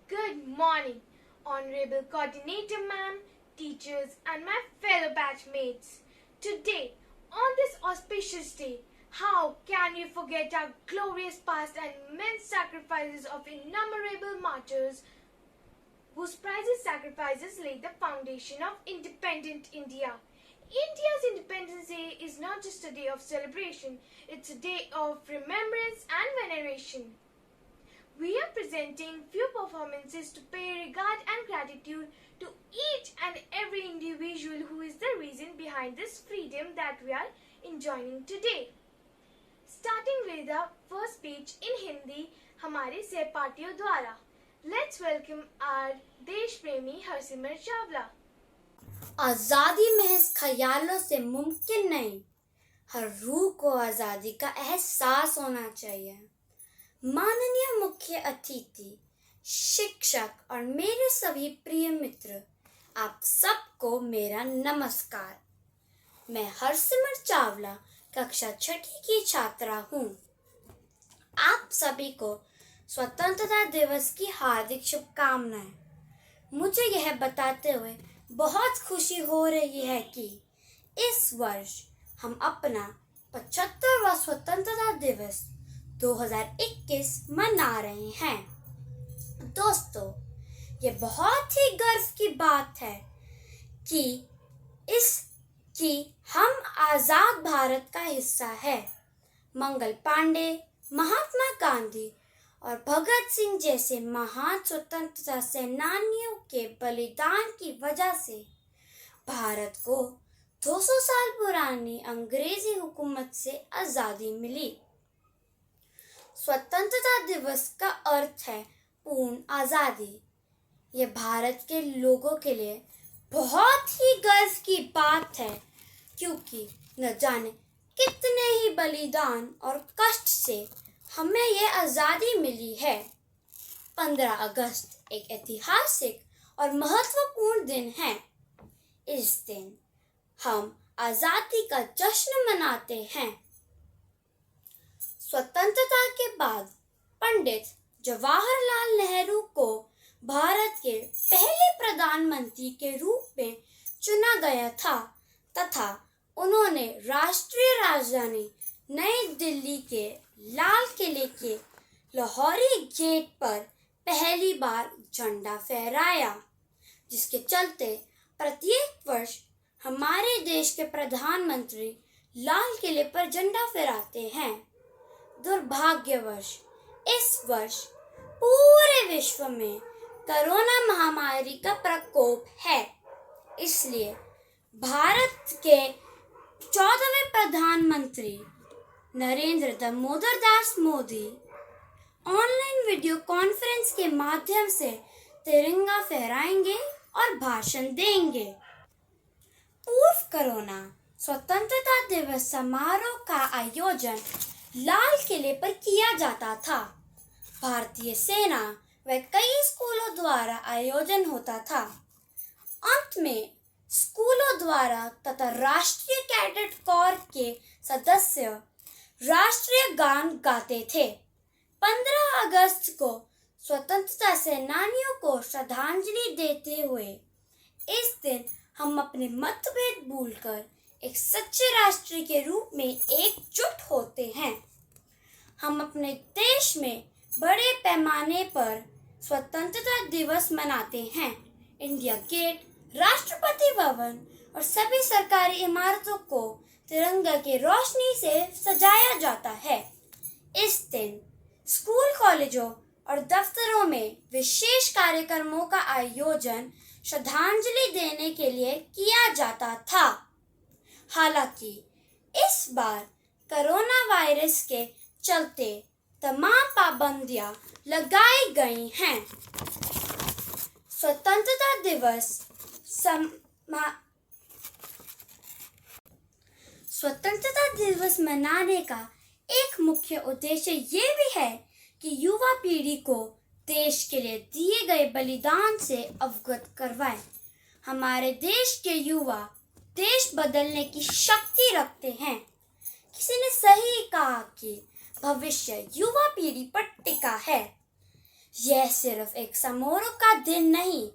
Good morning, Honorable Coordinator Ma'am, teachers, and my fellow batchmates. Today, on this auspicious day, how can you forget our glorious past and immense sacrifices of innumerable martyrs whose priceless sacrifices laid the foundation of independent India? India's Independence Day is not just a day of celebration, it's a day of remembrance and veneration. We are presenting few performances to pay regard and gratitude to each and every individual who is the reason behind this freedom that we are enjoying today. Starting with the first speech in Hindi हमारे सहपाठियों द्वारा. Let's welcome our देश प्रेमी हरसिमरत चावला. आज़ादी महज ख्यालों से मुमकिन नहीं, हर रूह को आज़ादी का एहसास होना चाहिए. माननीय मुख्य अतिथि, शिक्षक और मेरे सभी प्रिय मित्र, आप सबको मेरा नमस्कार. मैं हरसिमरत चावला कक्षा 6ठी की छात्रा हूँ. आप सभी को स्वतंत्रता दिवस की हार्दिक शुभकामनाएं. मुझे यह बताते हुए बहुत खुशी हो रही है कि इस वर्ष हम अपना 75वां स्वतंत्रता दिवस 2021 मना रहे हैं. दोस्तों, ये बहुत ही गर्व की बात है कि हम आज़ाद भारत का हिस्सा है. मंगल पांडे, महात्मा गांधी और भगत सिंह जैसे महान स्वतंत्रता सेनानियों के बलिदान की वजह से भारत को 200 साल पुरानी अंग्रेजी हुकूमत से आज़ादी मिली. स्वतंत्रता दिवस का अर्थ है पूर्ण आज़ादी. ये भारत के लोगों के लिए बहुत ही गर्व की बात है, क्योंकि न जाने कितने ही बलिदान और कष्ट से हमें ये आज़ादी मिली है. 15 अगस्त एक ऐतिहासिक और महत्वपूर्ण दिन है. इस दिन हम आज़ादी का जश्न मनाते हैं. स्वतंत्रता के बाद पंडित जवाहरलाल नेहरू को भारत के पहले प्रधानमंत्री के रूप में चुना गया था तथा उन्होंने राष्ट्रीय राजधानी नई दिल्ली के लाल किले के लाहौरी गेट पर पहली बार झंडा फहराया, जिसके चलते प्रत्येक वर्ष हमारे देश के प्रधानमंत्री लाल किले पर झंडा फहराते हैं. दुर्भाग्यवश इस वर्ष पूरे विश्व में कोरोना महामारी का प्रकोप है. इसलिए भारत के 14वें प्रधानमंत्री Narendra Damodar Das Modi online video conference के माध्यम से तिरंगा फहराएंगे और भाषण देंगे. पूर्व कोरोना स्वतंत्रता दिवस समारोह का आयोजन लाल किले पर किया जाता था. भारतीय सेना व कई स्कूलों द्वारा आयोजन होता था. अंत में स्कूलों द्वारा तथा राष्ट्रीय कैडेट कोर के सदस्य राष्ट्रीय गान गाते थे. 15 अगस्त को स्वतंत्रता सेनानियों को श्रद्धांजलि देते हुए इस दिन हम अपने मतभेद भूलकर एक सच्चे राष्ट्र के रूप में एकजुट होते हैं. हम अपने देश में बड़े पैमाने पर स्वतंत्रता दिवस मनाते हैं. इंडिया गेट, राष्ट्रपति भवन और सभी सरकारी इमारतों को तिरंगा की रोशनी से सजाया जाता है. इस दिन स्कूल, कॉलेजों और दफ्तरों में विशेष कार्यक्रमों का आयोजन श्रद्धांजलि देने के लिए किया जाता था. हालांकि इस बार कोरोना वायरस के चलते तमाम पाबंदियां लगाई गई हैं. स्वतंत्रता दिवस मनाने का एक मुख्य उद्देश्य ये भी है कि युवा पीढ़ी को देश के लिए दिए गए बलिदान से अवगत करवाएं. हमारे देश के युवा देश बदलने की शक्ति रखते हैं. किसी ने सही कहा कि भविष्य युवा पीढ़ी पर टिका है. यह सिर्फ एक समारोह का दिन नहीं,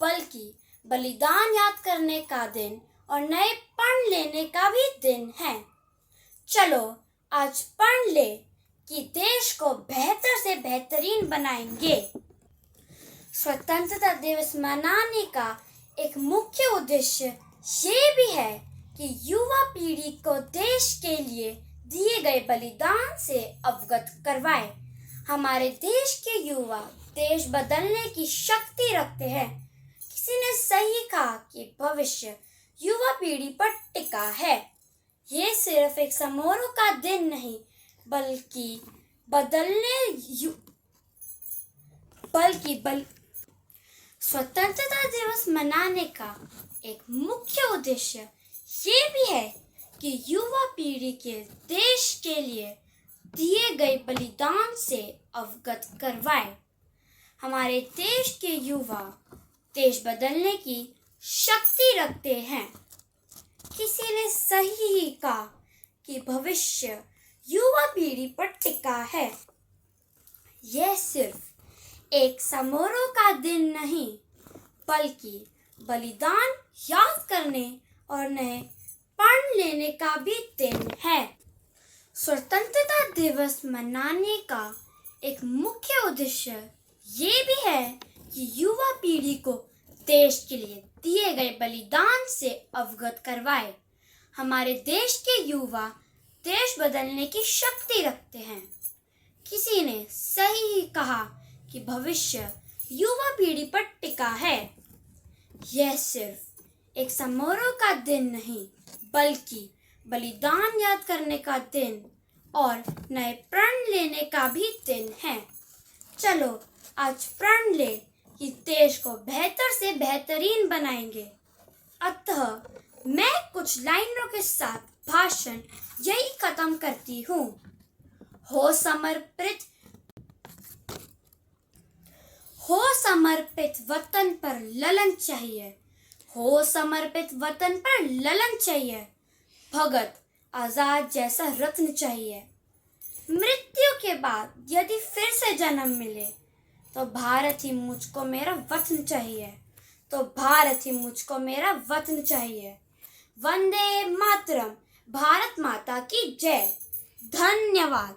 बल्कि बलिदान याद करने का दिन और नए प्रण लेने का भी दिन है। चलो आज प्रण ले कि देश को बेहतर से बेहतरीन बनाएंगे। स्वतंत्रता दिवस मनाने का एक मुख्य उद्देश्य ये भी है कि युवा पीढ़ी को देश के लिए दिए गए बलिदान से अवगत करवाए। हमारे देश के युवा देश बदलने की शक्ति रखते हैं। किसी ने सही कहा कि भविष्य युवा पीढ़ी पर टिका है। ये सिर्फ एक समारोह का दिन नहीं, बल्कि स्वतंत्रता दिवस मनाने का एक मुख्य उद्देश्य ये भी है कि युवा पीढ़ी के देश के लिए दिए गए बलिदान से अवगत करवाए। हमारे देश के युवा देश बदलने की शक्ति रखते हैं। किसी ने सही ही कहा कि भविष्य युवा पीढ़ी पर टिका है। यह सिर्फ एक समारोह का दिन नहीं, बल्कि बलिदान याद करने और नए प्रण लेने का भी दिन है। स्वतंत्रता दिवस मनाने का एक मुख्य उद्देश्य ये भी है कि युवा पीढ़ी को देश के लिए दिए गए बलिदान से अवगत करवाए। हमारे देश के युवा देश बदलने की शक्ति रखते हैं। किसी ने सही ही कहा कि भविष्य युवा पीढ़ी पर टिका है। यह सिर्फ एक समारोह का दिन नहीं, बल्कि बलिदान याद करने का दिन और नए प्रण लेने का भी दिन है। चलो आज प्रण ले कि देश को बेहतर से बेहतरीन बनाएंगे। अतः मैं कुछ लाइनों के साथ भाषण यही खत्म करती हूँ। हो समर्पित वतन पर ललन चाहिए। हो समर्पित वतन पर ललन चाहिए। भगत आजाद जैसा रत्न चाहिए। मृत्यु के बाद यदि फिर से जन्म मिले तो भारत ही मुझको मेरा वतन चाहिए। वतन चाहिए। वंदे मातरम। भारत माता की जय। धन्यवाद।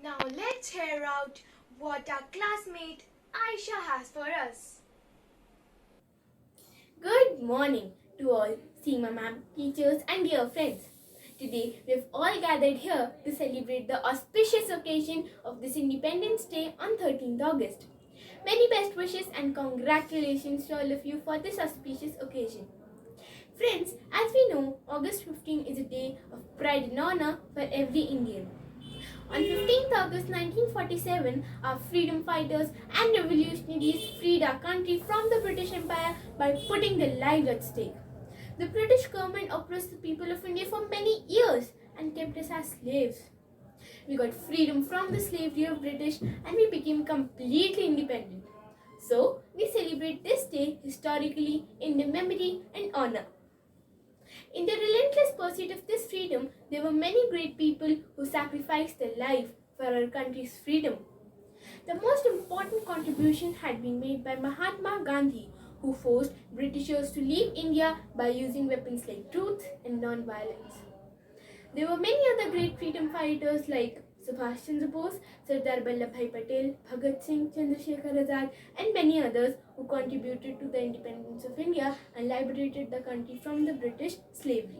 Now let's hear out what our classmate Aisha has for us. Good morning to all Seema ma'am, teachers and dear friends. Today we have all gathered here to celebrate the auspicious occasion of this Independence Day on 13th August. Many best wishes and congratulations to all of you for this auspicious occasion. Friends, as we know, August 15 is a day of pride and honor for every Indian. On 15th August 1947, our freedom fighters and revolutionaries freed our country from the British Empire by putting their lives at stake. The British government oppressed the people of India for many years and kept us as slaves. We got freedom from the slavery of British and we became completely independent. So, we celebrate this day historically in the memory and honor. In the relentless pursuit of this freedom, there were many great people who sacrificed their life for our country's freedom. The most important contribution had been made by Mahatma Gandhi, who forced Britishers to leave India by using weapons like truth and non-violence. There were many other great freedom fighters like Subhash Chandra Bose, Sardar Vallabhbhai Patel, Bhagat Singh, Chandrasekhar Azad and many others who contributed to the independence of India and liberated the country from the British slavery.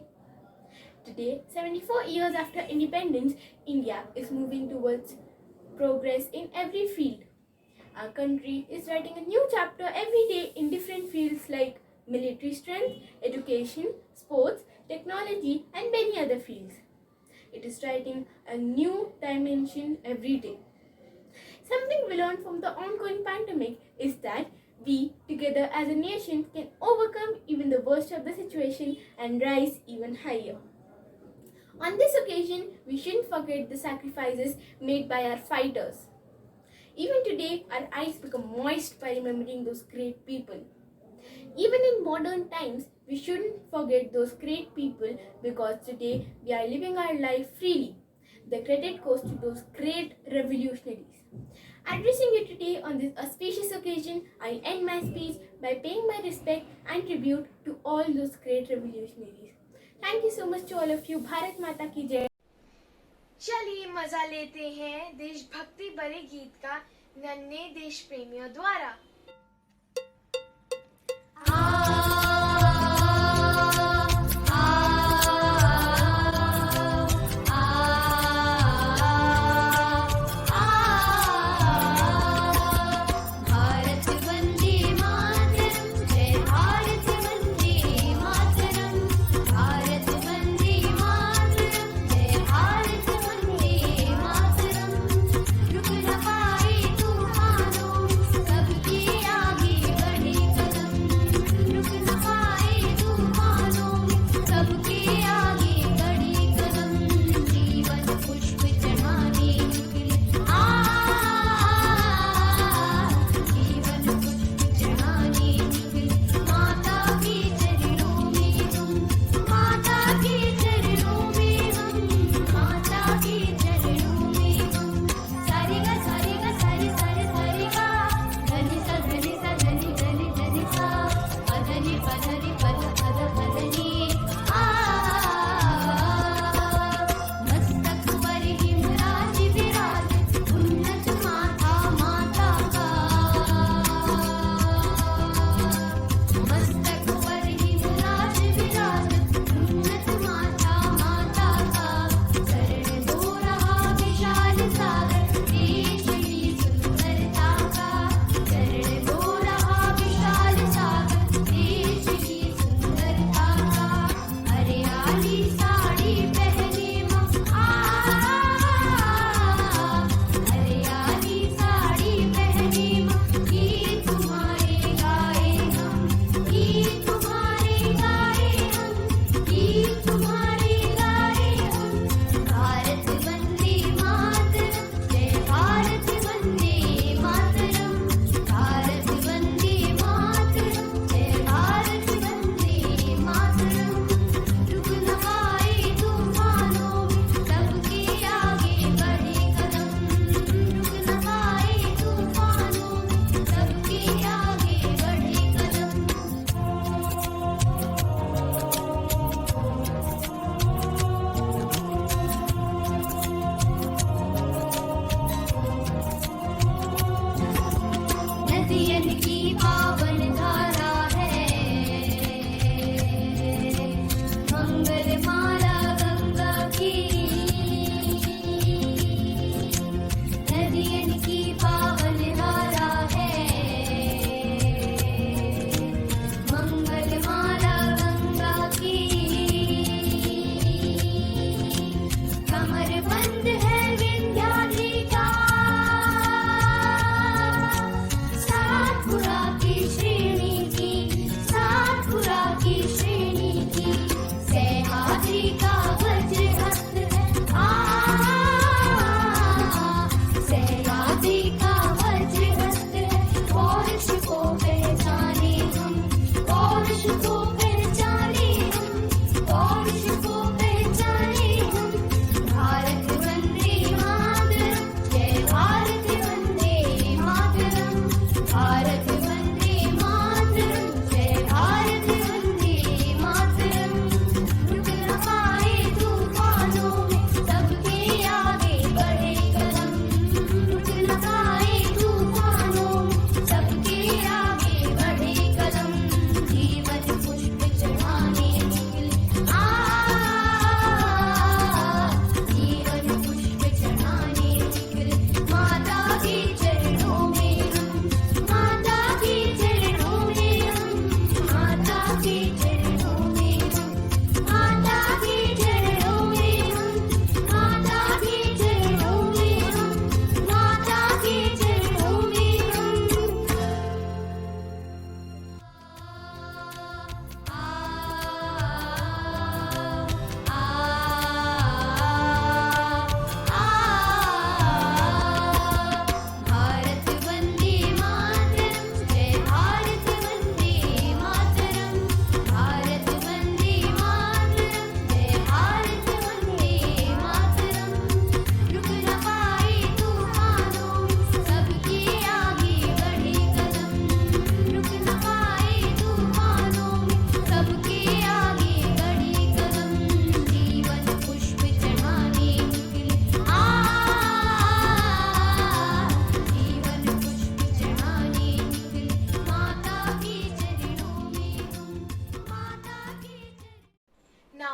Today, 74 years after independence, India is moving towards progress in every field. Our country is writing a new chapter every day in different fields like military strength, education, sports, technology, and many other fields. It is writing a new dimension every day. Something we learned from the ongoing pandemic is that we, together as a nation, can overcome even the worst of the situation and rise even higher. On this occasion, we shouldn't forget the sacrifices made by our fighters. Even today, our eyes become moist by remembering those great people. Even in modern times, we shouldn't forget those great people because today we are living our life freely. the credit goes to those great revolutionaries. Addressing you today on this auspicious occasion, I end my speech by paying my respect and tribute to all those great revolutionaries. Thank you so much to all of you. Bharat Mata ki jai. चलिए मजा लेते हैं देशभक्ति भरे गीत का नन्हे देश प्रेमियों द्वारा।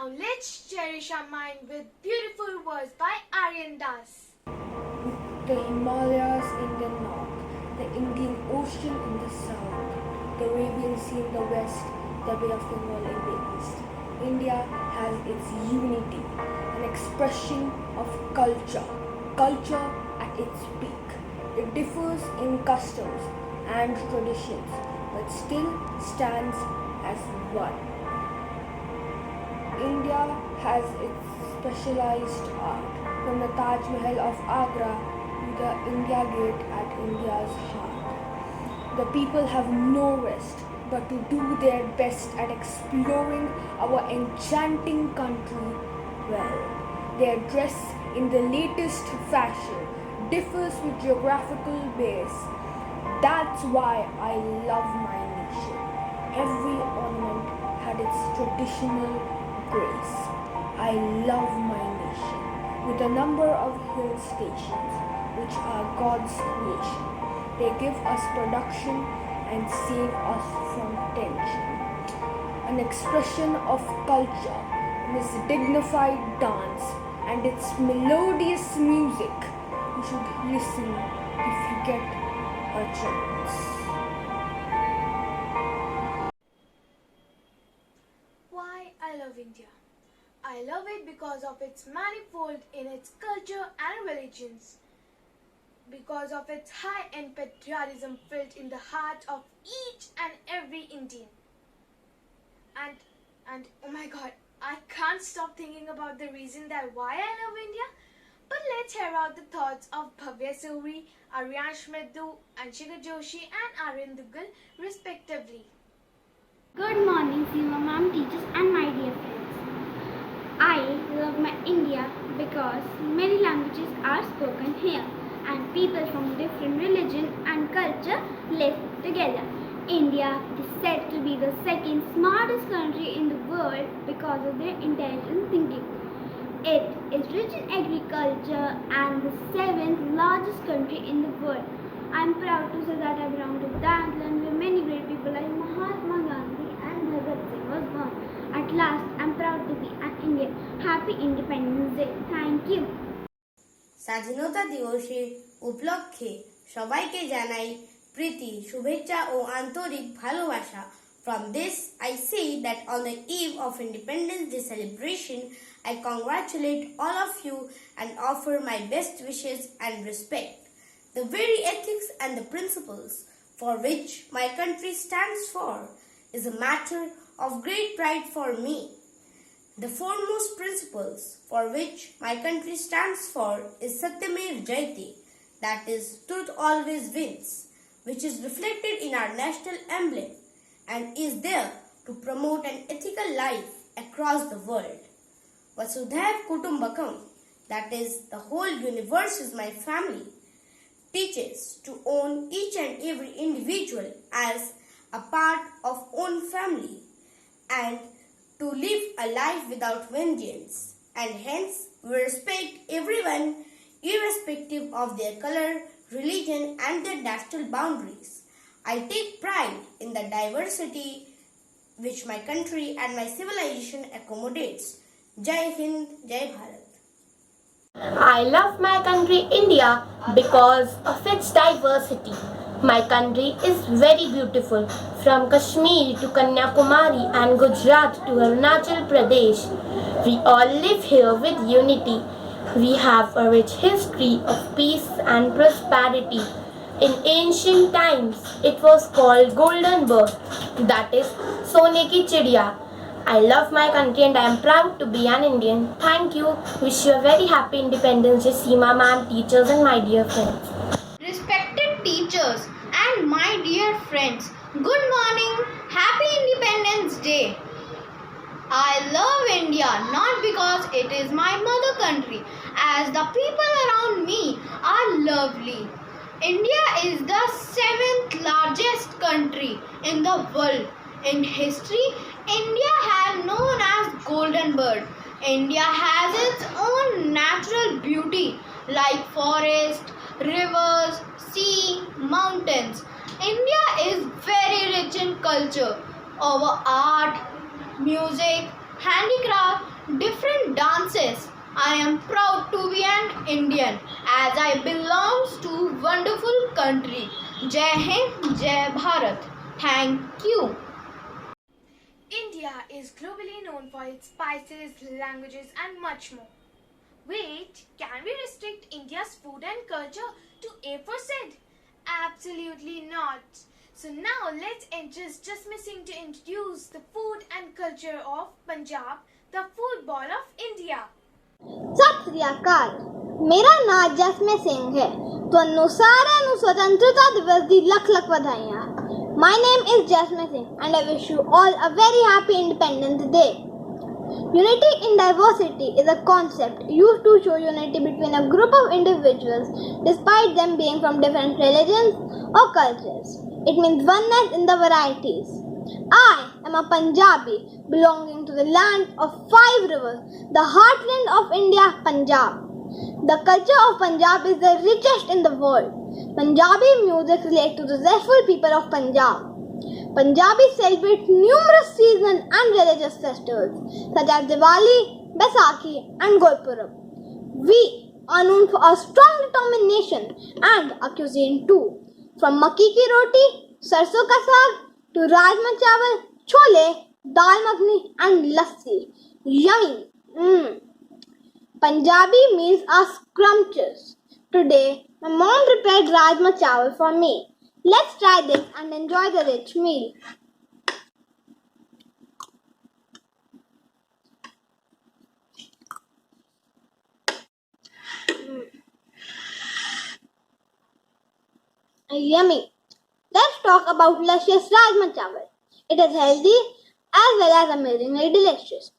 Now let's cherish our mind with beautiful words by Aryan Das. The Himalayas in the north, the Indian Ocean in the south, the Arabian Sea in the west, the Bay of Bengal in the east. India has its unity, an expression of culture at its peak. It differs in customs and traditions, but still stands as one. India has its specialized art, from the Taj Mahal of Agra to the India Gate at India's heart. The people have no rest but to do their best at exploring our enchanting country well. Their dress in the latest fashion differs with geographical base. That's why I love my nation. Every ornament had its traditional grace. I love my nation. With a number of hill stations, which are God's creation, they give us production and save us from tension. An expression of culture in its dignified dance and its melodious music. You should listen if you get a chance. Why I love India? I love it because of its manifold in its culture and religions, because of its high-end patriotism felt in the heart of each and every Indian. And oh my god, I can't stop thinking about the reason that why I love India. But let's hear out the thoughts of Bhavya Suri, Aryansh Meddu, Anshika Joshi and Aryan Duggal respectively. Good morning, Seema ma'am, teachers, and my dear friends. I love my India because many languages are spoken here and people from different religion and culture live together. India is said to be the second smartest country in the world because of their intelligent thinking. It is rich in agriculture and the seventh largest country in the world. I am proud to say that I belong to that land where many great people like Mahatma Gandhi and Bhagat Singh was born. At last, I am proud to be an Indian. Happy Independence Day. Thank you. স্বাধীনতা দিবসের উপলক্ষে সবাইকে জানাই প্রীতি শুভেচ্ছা ও আন্তরিক ভালোবাসা. From this, I say that on the eve of Independence Day celebration, I congratulate all of you and offer my best wishes and respect. The very ethics and the principles for which my country stands for is a matter of great pride for me. The foremost principles for which my country stands for is Satyamev Jayate, that is, truth always wins, which is reflected in our national emblem and is there to promote an ethical life across the world. Vasudhaiv Kutumbakam, that is, the whole universe is my family, teaches to own each and every individual as a part of own family and to live a life without vengeance, and hence we respect everyone irrespective of their color, religion and their national boundaries. I take pride in the diversity which my country and my civilization accommodates. Jai Hind, Jai Bharat. I love my country India because of its diversity. My country is very beautiful, from Kashmir to Kanyakumari and Gujarat to Arunachal Pradesh. We all live here with unity. We have a rich history of peace and prosperity. In ancient times, it was called Golden Bird, that is, Sone ki Chidiya. I love my country and I am proud to be an Indian. Thank you. Wish you a very happy Independence Day, Seema ma'am, teachers and my dear friends. Respected teachers and my dear friends, good morning, happy Independence Day. I love India not because it is my mother country, as the people around me are lovely. India is the 7th largest country in the world. In history, India has known as Golden Bird. India has its own natural beauty like forest, rivers, sea, mountains. India is very rich in culture. Our art, music, handicraft, different dances. I am proud to be an Indian as I belongs to wonderful country. Jai Hind, Jai Bharat. Thank you. India is globally known for its spices, languages, and much more. Wait, can we restrict India's food and culture to A4 Absolutely not. So now let's enter just missing to introduce the food and culture of Punjab, the football of India. Sat Sri ਅਕਾਲ ਮੇਰਾ ਨਾਮ ਜਸਮੇ ਸਿੰਘ ਹੈ ਤੁਹਾਨੂੰ ਸਾਰਿਆਂ ਨੂੰ ਸੁਤੰਤਰਤਾ ਦਿਵਸ ਦੀ ਲੱਖ ਲੱਖ ਵਧਾਈਆਂ My name is Jasmine Singh and I wish you all a very happy Independence Day. Unity in diversity is a concept used to show unity between a group of individuals despite them being from different religions or cultures. It means oneness in the varieties. I am a Punjabi belonging to the land of 5 rivers, the heartland of India, Punjab. The culture of Punjab is the richest in the world. Punjabi music relates to the zestful people of Punjab. Punjabis celebrate numerous seasonal and religious festivals such as Diwali, Baisakhi and Gurpurab. We are known for our strong determination and our cuisine too. From makki ki roti, sarson ka saag to rajma chawal, chole, dal makhani and lassi. Yummy! Punjabi meals are scrumptious. Today, my mom prepared rajma chawal for me. Let's try this and enjoy the rich meal. Yummy. Let's talk about luscious rajma chawal. It is healthy as well as amazingly delicious.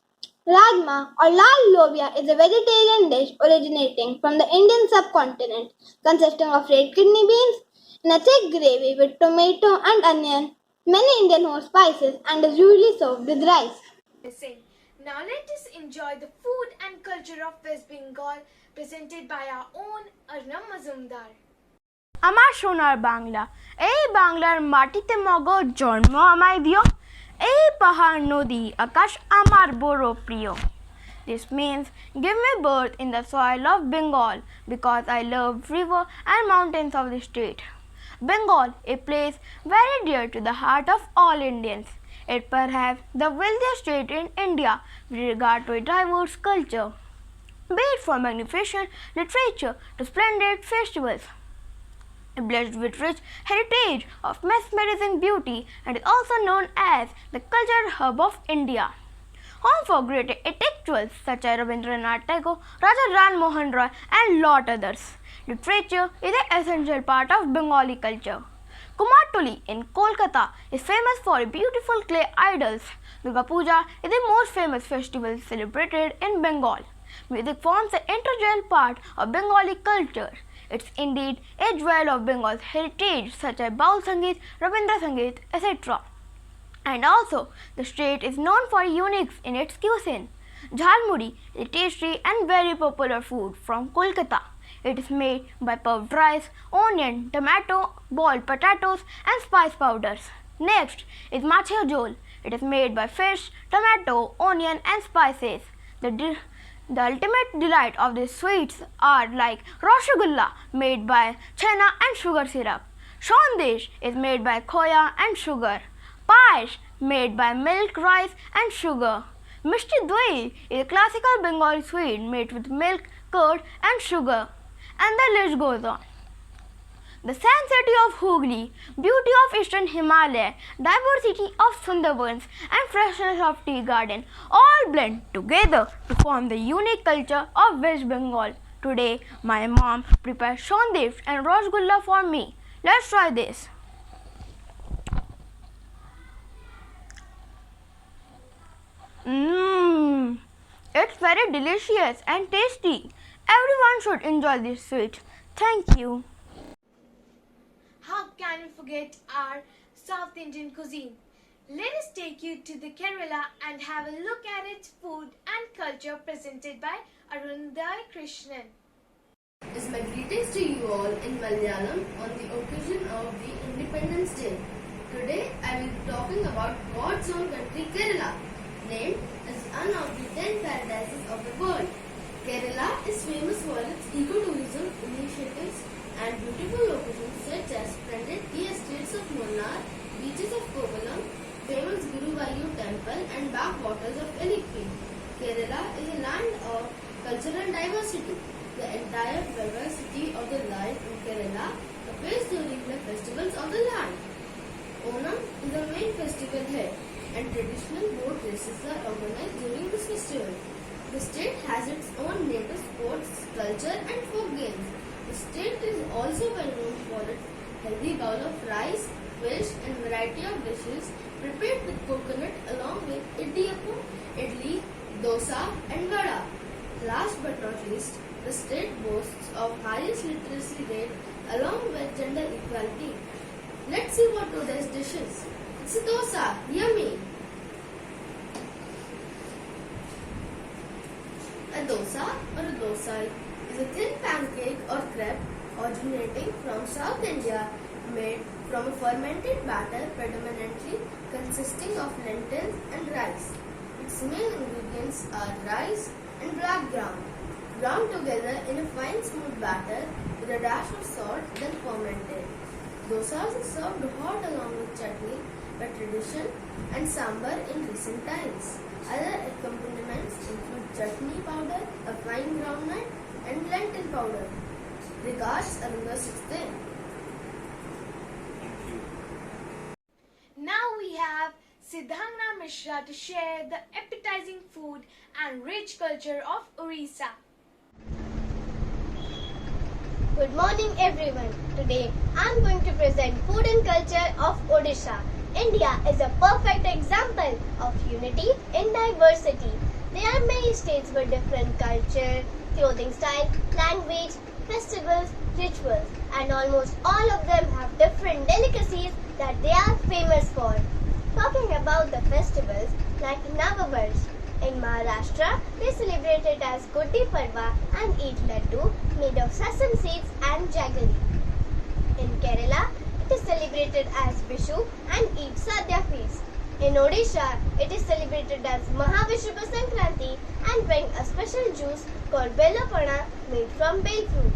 Rajma or lal lobia is a vegetarian dish originating from the Indian subcontinent, consisting of red kidney beans in a thick gravy with tomato and onion, many Indian home spices, and is usually served with rice. Now let us enjoy the food and culture of West Bengal presented by our own Arnab Mazumdar. আমার সোনার বাংলা এই বাংলার মাটিতে মগজ জন্ম আমায় দিও এই পাহাড় নদী আকাশ আমার বড় প্রিয় This means give me birth in the soil of Bengal because I love river and mountains of the state. Bengal, a place very dear to the heart of all Indians. It perhaps the wealthiest state in India with regard to a diverse culture, be it from magnificent literature to splendid festivals. Blessed with rich heritage of mesmerizing beauty and is also known as the cultural hub of India. Home for great intellectuals such as Rabindranath Tagore, Raja Ram Mohan Roy and lot others. Literature is an essential part of Bengali culture. Kumartuli in Kolkata is famous for beautiful clay idols. Durga Puja is the most famous festival celebrated in Bengal. Music forms an integral part of Bengali culture. It's indeed a jewel of Bengal's heritage such as Baul Sangeet, Rabindra Sangeet, etc. And also, the state is known for uniques in its cuisine. Jhalmuri is a tasty and very popular food from Kolkata. It is made by puffed rice, onion, tomato, boiled potatoes and spice powders. Next is Machhe Jhol. It is made by fish, tomato, onion and spices. The ultimate delight of these sweets are like Rasgulla made by chena and sugar syrup. Sandesh is made by khoya and sugar. Payesh made by milk, rice and sugar. Mishti Doi is a classical Bengali sweet made with milk, curd and sugar. And the list goes on. The sanctity of Hooghly, beauty of eastern Himalaya, diversity of Sundarbans and freshness of tea garden all blend together to form the unique culture of West Bengal. Today, my mom prepared sandesh and rasgulla for me. Let's try this. It's very delicious and tasty. Everyone should enjoy this sweet. Thank you. How can we forget our South Indian cuisine? Let us take you to the Kerala and have a look at its food and culture presented by Arundhai Krishnan. It's my greetings to you all in Malayalam on the occasion of the Independence Day. Today I will be talking about God's own country Kerala, named as one of the 10 paradises of the world. Kerala is famous for its ecotourism initiatives and beautiful locations such as splendid tea estates of Munnar, beaches of Kovalam, famous Guruvayur temple and backwaters of Elippi. Kerala is a land of cultural diversity. The entire diversity of the land in Kerala appears during the festivals of the land. Onam is the main festival here, and traditional boat races are organized during this festival. The state has its own native sports, culture and folk games. The state is also well known for its healthy bowl of rice, fish and variety of dishes prepared with coconut along with idiyappam, idli, dosa and vada. Last but not least, the state boasts of highest literacy rate along with gender equality. Let's see what today's dish is. It's a dosa. Yummy! A dosa or a dosai is a thin pancake or crepe originating from South India made from a fermented batter predominantly consisting of lentils and rice. Its main ingredients are rice and black gram, ground together in a fine smooth batter with a dash of salt then fermented. Dosas are served hot along with chutney by tradition and sambar in recent times. Other accompaniments include chutney powder, a fine groundnut and lentil powder. Regards, Arunga 16. Now we have Siddhangna Mishra to share the appetizing food and rich culture of Orissa. Good morning everyone. Today I am going to present food and culture of Odisha. India is a perfect example of unity in diversity. There are many states with different culture, clothing style, language, festivals, rituals, and almost all of them have different delicacies that they are famous for. Talking about the festivals like Navavarsh, in Maharashtra, they celebrate it as Gudi Padwa and eat laddu made of sesame seeds and jaggery. In Kerala, it is celebrated as Vishu and eat Sadhya feast. In Odisha, it is celebrated as Mahavishubha Sankranti and drink a special juice called Belapana made from bale fruit.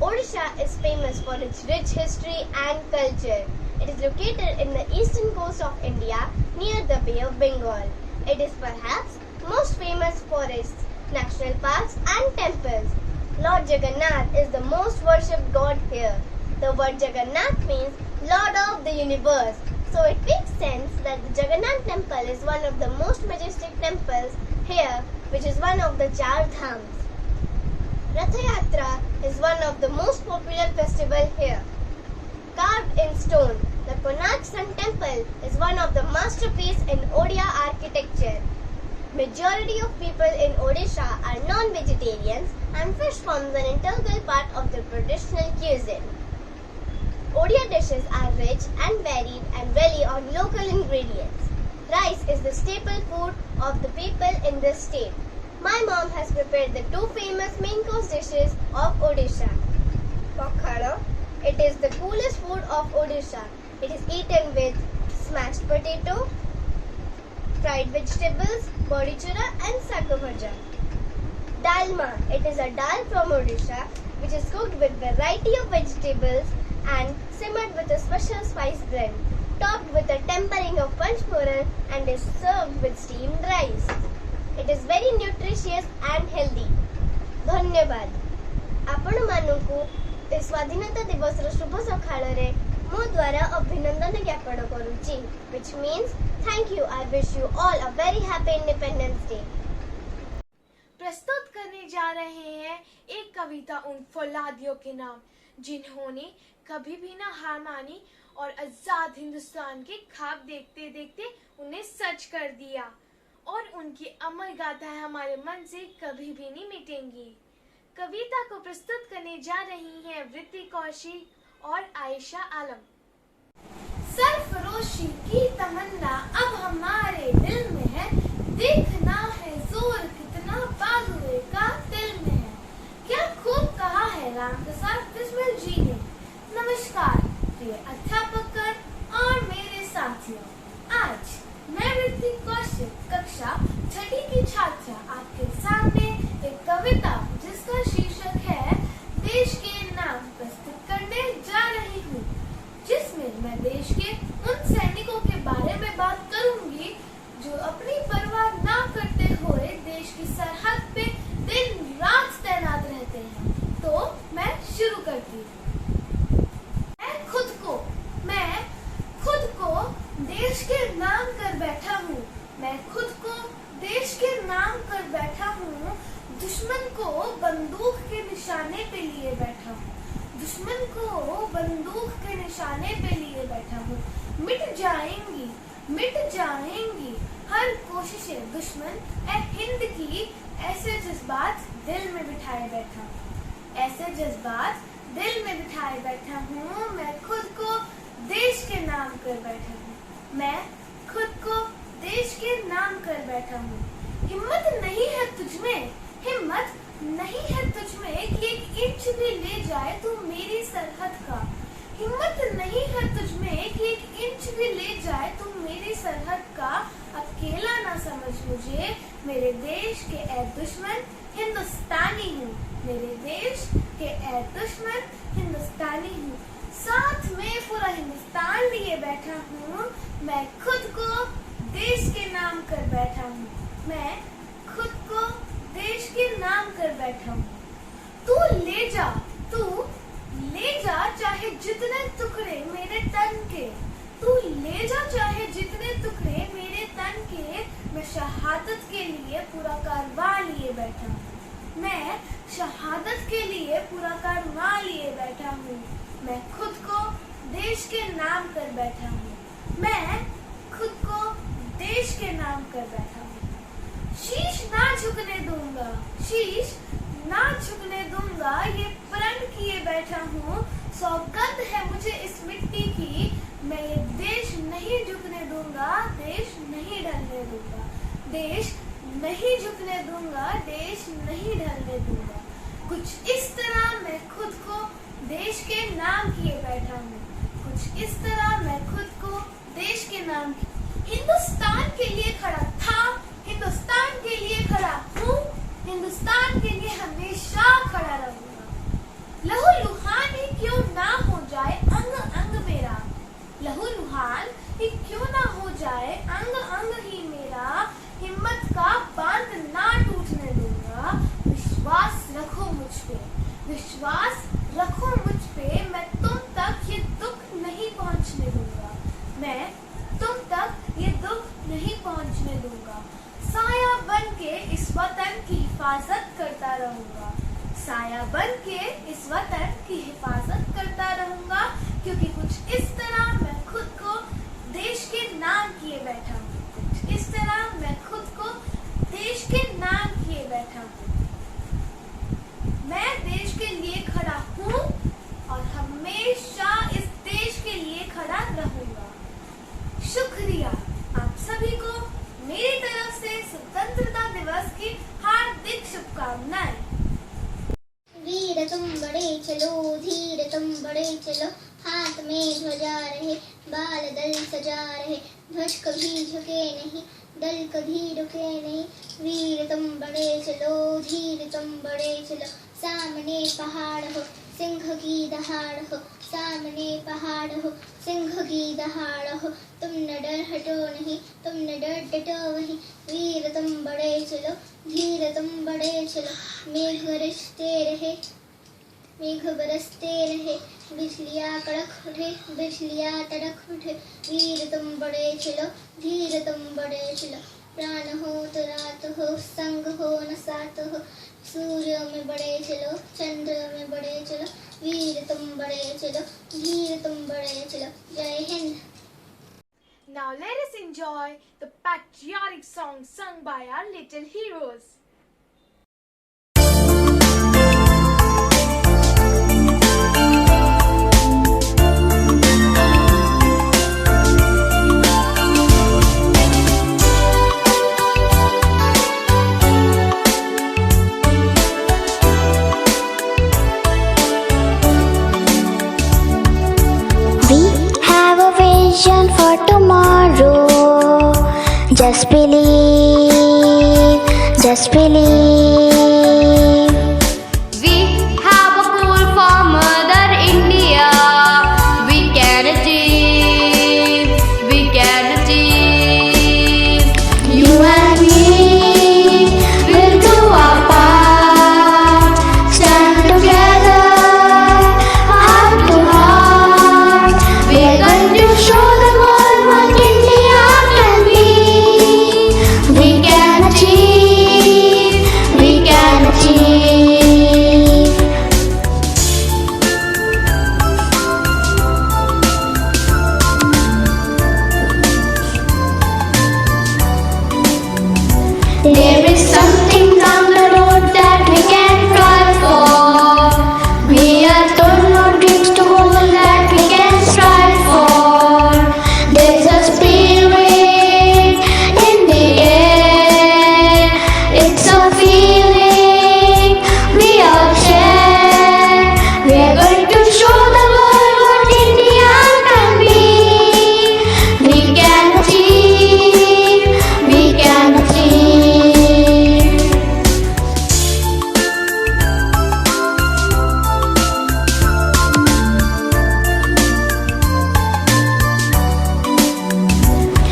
Odisha is famous for its rich history and culture. It is located in the eastern coast of India near the Bay of Bengal. It is perhaps most famous for its national parks and temples. Lord Jagannath is the most worshipped god here. The word Jagannath means Lord of the Universe. So it makes sense that the Jagannath temple is one of the most majestic temples here, which is one of the Char Dhams. Ratha Yatra is one of the most popular festivals here. Carved in stone, the Konark Sun Temple is one of the masterpieces in Odia architecture. Majority of people in Odisha are non-vegetarians and fish forms an integral part of their traditional cuisine. Odia dishes are rich and varied and rely on local ingredients. Rice is the staple food of the people in this state. My mom has prepared the two famous main course dishes of Odisha. Pakhara. It is the coolest food of Odisha. It is eaten with smashed potato, fried vegetables, bodi chura and sago bhaja. Dalma. It is a dal from Odisha which is cooked with variety of vegetables and simmered with a special spice blend, topped with a tempering of panchforan and is served with steamed rice. It is very nutritious and healthy. Dhanyabad. आपण मानकु स्वाधीनता दिवस रो शुभ सकाळ रे मो द्वारा अभिनंदन ज्ञापन करूची, which means thank you. I wish you all a very happy Independence Day. प्रस्तुत करने जा रहे हैं एक कविता उन फौलादियों के नाम जिन्होंने कभी भी ना हार मानी और आजाद हिंदुस्तान के ख्वाब देखते देखते उन्हें सच कर दिया, और उनकी अमर गाथाएं हमारे मन से कभी भी नहीं मिटेंगी। कविता को प्रस्तुत करने जा रही हैं वृत्ति कौशिक और आयशा आलम। सरफरोशी की तमन्ना अब हमारे दिल में है, देखना है जोर कितना बाजुए का दिल में है। क्या खूब कहा है राम प्रसाद बिस्मिल जी ने। नमस्कार प्रिय अध्यापक और मेरे साथियों, आज मैं वृत्ति कौशिक कक्षा 6ठी परवाह ना करते हुए देश की सरहद पे दिन रात तैनात रहते हैं। तो मैं शुरू करती हूँ। मैं खुद को देश के नाम कर बैठा हूँ। मैं खुद को देश के नाम कर बैठा हूँ। दुश्मन को बंदूक के निशाने पे लिए बैठा हूँ। दुश्मन को बंदूक के निशाने पे लिए बैठा हूँ। मिट जाएंगी हर कोशिशें दुश्मन ए हिंद की। ऐसे जज्बात दिल में बिठाए बैठा हूँ। ऐसे जज्बात दिल में बिठाए बैठा हूँ। मैं खुद को देश के नाम कर बैठा हूँ। मैं खुद को देश के नाम कर बैठा हूँ। हिम्मत नहीं है तुझमें, हिम्मत नहीं है तुझमें कि एक इंच भी ले जाए तू मेरी सरहद का। हिम्मत नहीं है तुझमें कि एक इंच भी ले जाए तू मेरी सरहद का। अकेला ना समझ मुझे, मेरे देश के ए दुश्मन हिंदुस्तानी हूँ। मेरे देश के ए दुश्मन हिंदुस्तानी हूँ। साथ में पूरा हिंदुस्तान लिए बैठा हूँ। मैं खुद को देश के नाम कर बैठा हूँ। मैं खुद को देश के नाम कर बैठा हूँ। तू ले जा चाहे जितने टुकड़े मेरे तन के। तू ले जा चाहे जितने टुकड़े मेरे तन के। मैं शहादत के लिए पूरा कारवां लिए बैठा हूँ। मैं शहादत के लिए पूरा कारवां लिए बैठा हूँ। मैं खुद को देश के नाम कर बैठा हूँ। मैं खुद को देश के नाम कर बैठा हूँ। शीश ना झुकने दूंगा, शीश ना झुकने दूंगा, ये प्रण किए बैठा हूँ। सौगंध है मुझे इस मिट्टी की, मैं ये देश नहीं झुकने दूंगा, देश नहीं ढलने दूंगा। देश नहीं झुकने दूंगा, देश नहीं ढलने दूंगा। कुछ इस तरह मैं खुद को देश के नाम किए बैठा हूँ। कुछ इस तरह मैं खुद को देश के नाम हिंदुस्तान के लिए खड़ा था, हिंदुस्तान के लिए खड़ा हूँ, हिंदुस्तान के लिए हमेशा खड़ा रहूंगा। लहू लुहान ही क्यों ना हो जाए अंग अंग मेरा, लहू लुहान ही क्यों ना हो जाए अंग अंग ही मेरा। हिम्मत का बांध ना टूटने दूंगा। विश्वास रखो मुझ पे, विश्वास रखो मुझ पे। मैं तुम तक ये दुख नहीं पहुंचने दूंगा। मैं तुम तक ये दुख नहीं पहुंचने दूंगा। साया बन के इस वतन की हिफाजत करता रहूंगा। साया बन के इस वतन की हिफाजत करता रहूंगा। क्योंकि कुछ इस तरह मैं खुद को देश के नाम किए बैठा हूँ। कुछ इस तरह मैं खुद को देश के नाम किए बैठा हूँ। मैं देश के लिए खड़ा हूँ और हमेशा इस देश के लिए खड़ा रहूंगा। शुक्रिया आप सभी को मेरी तरफ से स्वतंत्रता दिवस की हार्दिक शुभकामनाएं। वीर तुम बड़े चलो, धीर तुम बड़े चलो, हाथ में ध्वजा रहे, बाल दल सजा रहे, ध्वज कभी झुके नहीं, दल कभी रुके नहीं। वीर तुम बड़े चलो, धीर तुम बड़े चलो, सामने पहाड़ हो, सिंह की दहाड़ हो, सामने पहाड़ हो, सिंह की दहाड़ हो। तुम न डर हटो नहीं, तुम न डर डटो वहीं। वीर तुम बड़े चलो, धीर तुम बड़े चलो, मेघ बरसते रहे, मेघ बरसते रहे, बिजलियाँ कड़क उठे, बिजलियाँ तड़क उठे। वीर तुम बड़े चलो, धीर तुम बड़े चलो, प्राण हो तो रात हो, संग हो न साथ हो। सूर्य में बड़े चलो, चंद्र में बड़े चलो, वीर तुम बड़े चलो, धीर तुम बड़े चलो। जय Hind. Now let us enjoy the patriotic song sung by our little heroes. For tomorrow, just believe, just believe. We have a goal for Mother India. We can achieve, we can achieve. You and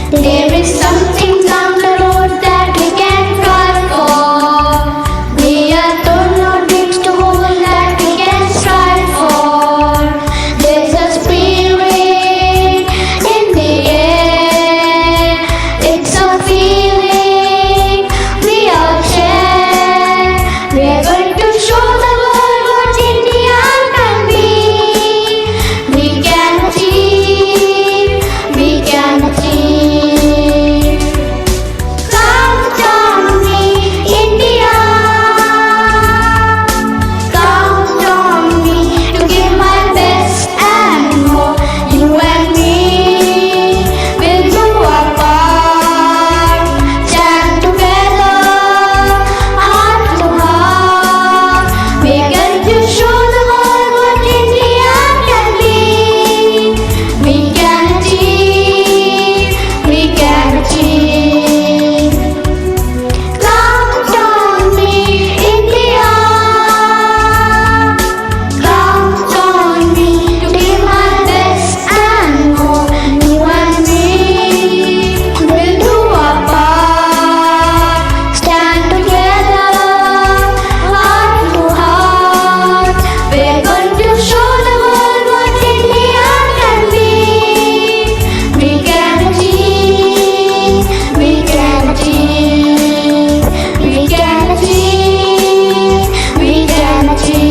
There is something down the road that we can try for. We are told no dreams to hold that we can strive for. There's a spirit in the air. It's a feeling we all share. We're going to show the world what India can be. We can achieve. We can achieve. Count on me, India. Count on me to give my best and more. You and me will do our part. Stand together, heart to heart. We're going to show the world what India can be. We can achieve. We can achieve. Count on me, India. Count on me to give my best and more. You and me will do our part. Stand together, heart to heart. We're going to show the world what India can be. We can achieve. We can achieve. We can achieve. We can achieve.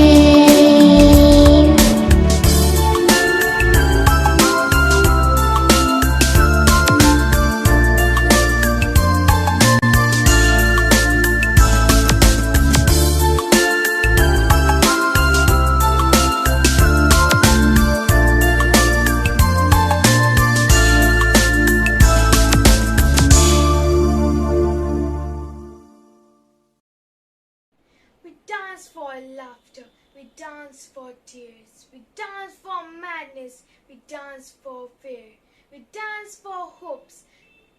We dance for laughter, we dance for tears, we dance for madness, we dance for fear, we dance for hopes,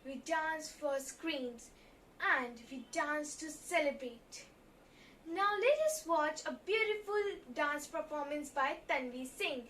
we dance for screams, and we dance to celebrate. Now let us watch a beautiful dance performance by Tanvi Singh.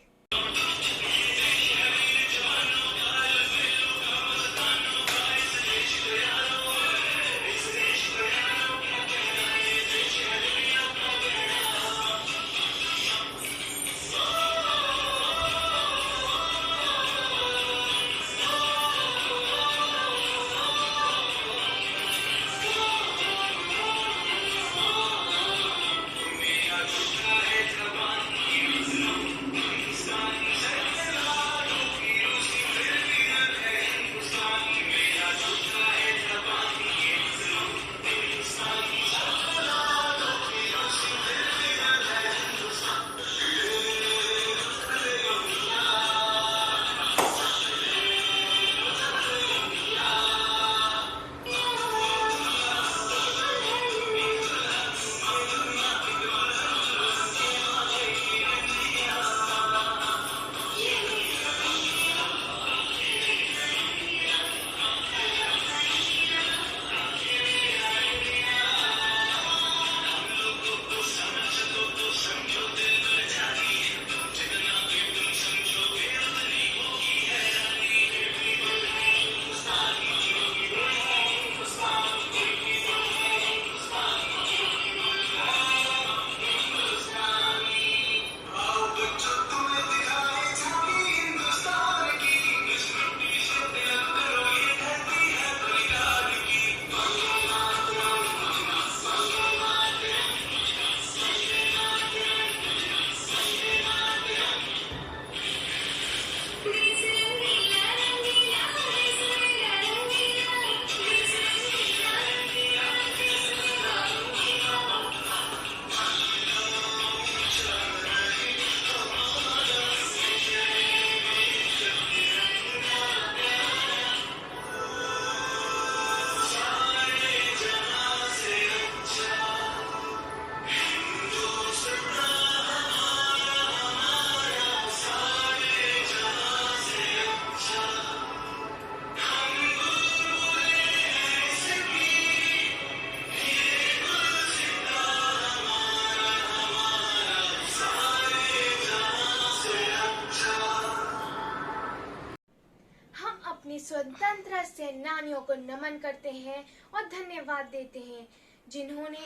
स्वतंत्रता सेनानियों को नमन करते हैं और धन्यवाद देते हैं, जिन्होंने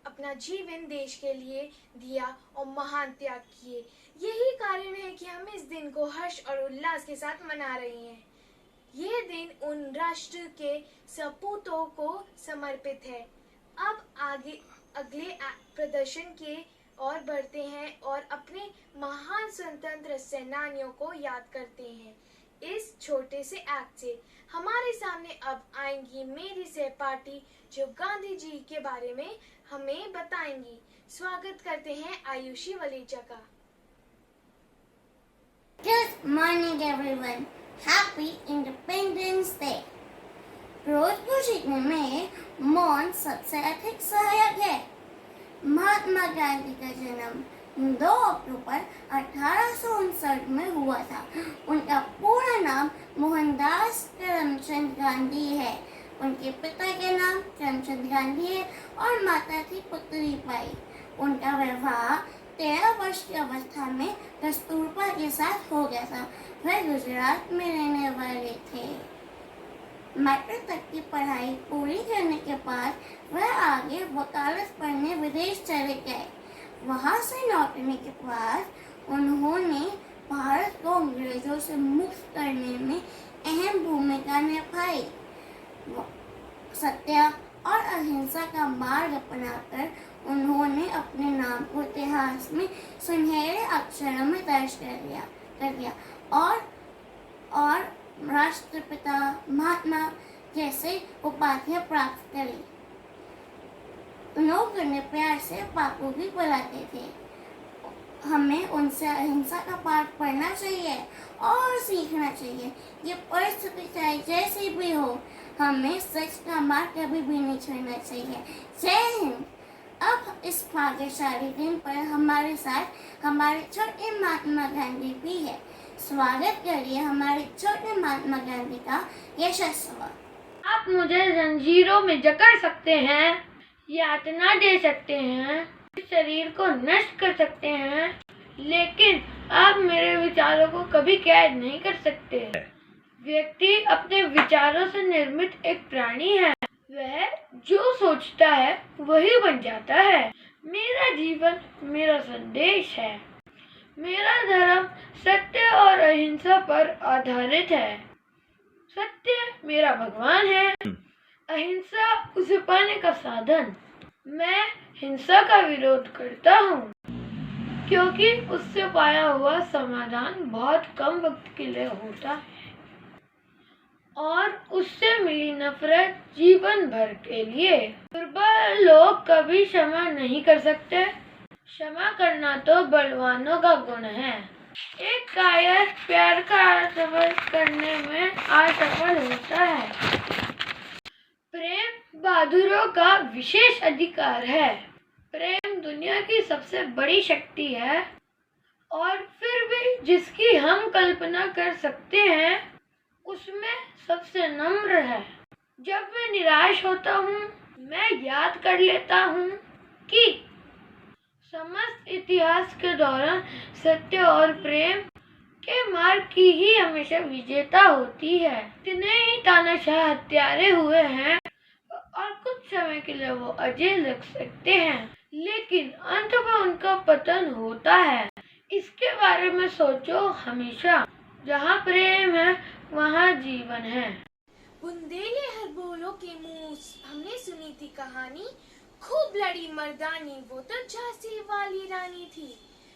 अपना जीवन देश के लिए दिया और महान त्याग किए। यही कारण है कि हम इस दिन को हर्ष और उल्लास के साथ मना रहे हैं। यह दिन उन राष्ट्र के सपूतों को समर्पित है। अब अगले प्रदर्शन के और बढ़ते हैं और अपने महान स्वतंत्र सेनानियों को याद करते हैं। इस छोटे से एक्ट से हमारे सामने अब आएंगी मेरी सहपाठी, जो गांधी जी के बारे में हमें बताएंगी। स्वागत करते हैं आयुषी वलेचा का। Good morning everyone. Happy Independence Day. रोज को सीखने में मौन सबसे अधिक सहायक है। महात्मा गांधी का जन्म 2 अक्टूबर 1859 में हुआ था। उनका पूरा नाम मोहनदास करमचंद गांधी है। उनके पिता के नाम करमचंद गांधी है और माता थी पुतली बाई। उनका विवाह 13 वर्ष की अवस्था में कस्तूरबा के साथ हो गया था। वह गुजरात में रहने वाले थे। मैट्रिक तक की पढ़ाई पूरी करने के बाद वह आगे वकालत पढ़ने विदेश चले गए। वहाँ से लौटने के बाद उन्होंने भारत को अंग्रेजों से मुक्त करने में अहम भूमिका निभाई। सत्य और अहिंसा का मार्ग अपनाकर उन्होंने अपने नाम को इतिहास में सुनहरे अक्षरों में दर्ज कर दिया और राष्ट्रपिता महात्मा जैसे उपाधियां प्राप्त करी। लोग उन्हें प्यार से बापू भी बुलाते थे। हमें उनसे अहिंसा का पाठ पढ़ना चाहिए और सीखना चाहिए। ये परिस्थिति चाहे जैसी भी हो, हमें सच का मार्ग कभी भी नहीं छोड़ना चाहिए। जय हिंद। अब इस भाग्यशाली दिन पर हमारे साथ हमारे छोटे महात्मा गांधी भी है। स्वागत करिए हमारे छोटे महात्मा गांधी का। यशस्व। आप मुझे जंजीरों में जकड़ सकते हैं, यातना दे सकते हैं, शरीर को नष्ट कर सकते हैं, लेकिन आप मेरे विचारों को कभी कैद नहीं कर सकते। व्यक्ति अपने विचारों से निर्मित एक प्राणी है। वह जो सोचता है वही बन जाता है। मेरा जीवन मेरा संदेश है। मेरा धर्म सत्य और अहिंसा पर आधारित है। सत्य मेरा भगवान है, अहिंसा उसे पाने का साधन। मैं हिंसा का विरोध करता हूँ, क्योंकि उससे पाया हुआ समाधान बहुत कम वक्त के लिए होता है और उससे मिली नफरत जीवन भर के लिए। दुर्बल लोग कभी क्षमा नहीं कर सकते। क्षमा करना तो बलवानों का गुण है। एक कायर प्यार का अर्थ करने में असफल होता है। प्रेम बहादुरों का विशेष अधिकार है। प्रेम दुनिया की सबसे बड़ी शक्ति है और फिर भी जिसकी हम कल्पना कर सकते हैं उसमें सबसे नम्र है। जब मैं निराश होता हूँ, मैं याद कर लेता हूँ कि समस्त इतिहास के दौरान सत्य और प्रेम के मार्ग की ही हमेशा विजेता होती है। इतने ही तानाशाह हत्यारे हुए हैं और कुछ समय के लिए वो अजय लग सकते हैं, लेकिन अंत में उनका पतन होता है। इसके बारे में सोचो हमेशा। जहाँ प्रेम है वहाँ जीवन है। बुंदेले हर बोलो के मुंह हमने सुनी थी कहानी, खूब लड़ी मर्दानी वो तो झांसी वाली रानी थी।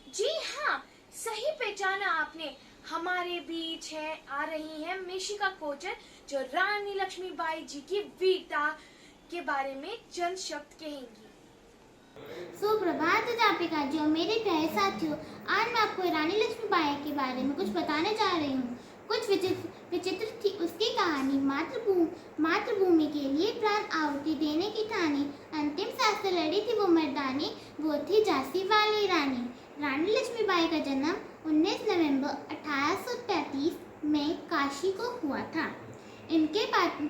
जी हाँ, सही पहचाना आपने। हमारे बीच है आ रही है मिशिका कोचर, जो रानी लक्ष्मीबाई जी की वीरता के बारे में चंद शब्द कहेंगी। सुप्रभात अध्यापिका जी और मेरे प्यारे साथियों, आज मैं आपको रानी लक्ष्मीबाई के बारे में कुछ बताने जा रही हूँ। कुछ विचित्र थी उसकी कहानी। मातृभूमि के लिए प्राण आहुति देने की ठानी, अंतिम सांस से लड़ी थी वो मर्दानी, वो थी झांसी वाली रानी। रानी लक्ष्मीबाई का जन्म 19 नवंबर 1833 में काशी को हुआ था। इनके